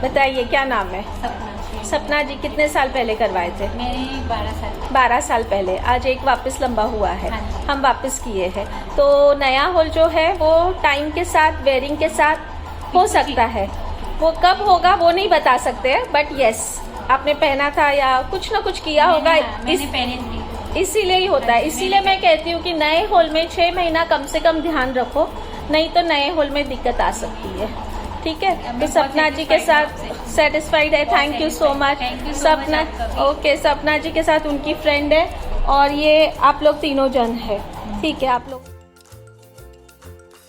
बताइए क्या नाम है? सपना। सपना जी, कितने साल पहले करवाए थे? मेरे 12 साल। 12 साल पहले। आज एक वापस लंबा हुआ है। हाँ जी। हम वापस किए हैं। तो नया होल जो है वो टाइम के साथ, वेयरिंग के साथ हो सकता है। वो कब होगा वो नहीं बता सकते हैं, बट यस, आपने पहना था या कुछ ना कुछ किया होगा, मैंने पहने थी। इसीलिए ही होता है। इसीलिए मैं कहती हूँ कि नए होल में 6 महीना कम से कम ध्यान रखो, नहीं तो नए होल में दिक्कत आ सकती है। ठीक है, तो सपना जी के साथ सेटिस्फाइड है। थैंक यू सो मच सपना। ओके, सपना जी के साथ उनकी फ्रेंड है और ये आप लोग तीनों जन है। ठीक है, आप लोग